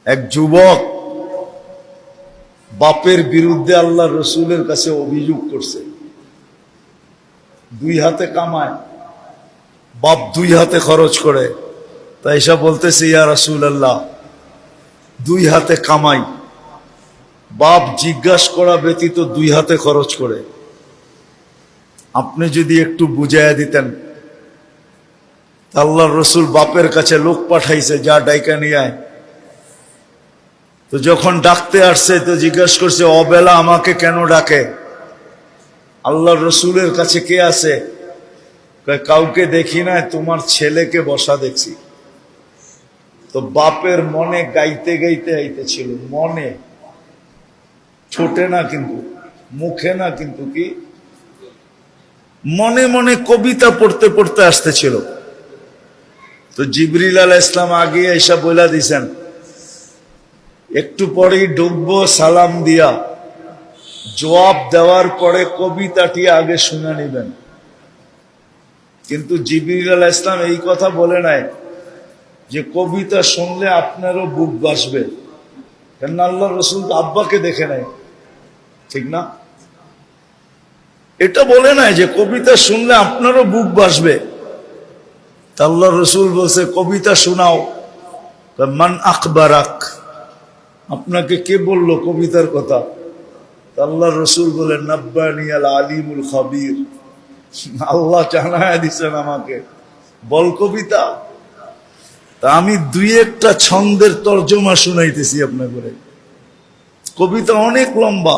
এক যুবক বাপের বিরুদ্ধে আল্লাহ রসুলের কাছে অভিযোগ করছে। দুই হাতে কামায়, বাপ দুই হাতে খরচ করে। তাই এসব বলতেছে, ইয়া রাসূলুল্লাহ, দুই হাতে কামাই, বাপ জিজ্ঞাসা করা ব্যতীত দুই হাতে খরচ করে। আপনি যদি একটু বুঝাইয়া দিতেন। আল্লাহর রসুল বাপের কাছে লোক পাঠাইছে, যা ডাইকা নিয়ে আয়। তো যখন ডাকতে আসছে তো জিজ্ঞাসা করছে, অবেলা আমাকে কেন ডাকে? আল্লাহর রসুলের কাছে কে আছে? কাউকে দেখি না, তোমার ছেলেকে বসা দেখছি। তো বাপের মনে গাইতে গাইতে আইতেছিল, মনে, ছোটে না কিন্তু, মুখে না কিন্তু, কি মনে মনে কবিতা পড়তে পড়তে আসতেছিল। তো জিবরিল আলাইহিস সালাম আগে এসে বলে দিছেন, একটু পরেই ডুববো, সালাম দিয়া জবাব দেওয়ার পরে কবিতাটি আগে শুনে নিবেন। কিন্তু জিবরিল আলাইহিস সালাম এই কথা বলে নাই যে কবিতা শুনলে আপনারও বুক বাসবে, কেন আল্লাহ রসুল তো আব্বাকে দেখে নাই, ঠিক না? এটা বলে নাই যে কবিতা শুনলে আপনারও বুক বাসবে। আল্লাহ রসুল বলছে, কবিতা শোনাও। মান আখবারাক, আপনাকে কে বললো কবিতার কথা? আল্লাহ রসুল বলে, নাব্বানি আল আলিমুল খাবির, আল্লাহ জানায়া দিছেন আমাকে, বল কবিতা। তা আমি দুই একটা ছন্দের তর্জমা শুনাইতেছি আপনাকে। কবিতা অনেক লম্বা।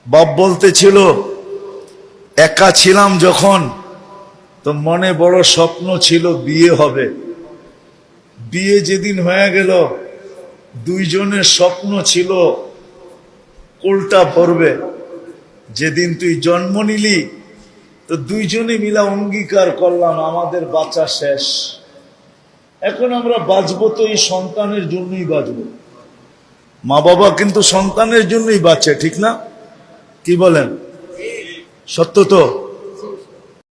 বাপ বলতেছিল, একা ছিলাম যখন, তো মনে বড় স্বপ্ন ছিল বিয়ে হবে। বিয়ে যেদিন হয়ে গেল, দুইজনের স্বপ্ন ছিল কোলটা ভরবে। যেদিন তুই জন্ম নিলি, তো দুইজনে মিলা অঙ্গীকার করলাম আমাদের বাঁচা শেষ। এখন আমরা বাঁচবো তো এই সন্তানের জন্যই বাঁচবো। মা বাবা কিন্তু সন্তানের জন্যই বাঁচে, ঠিক না? কি বলেন? সত্য তো?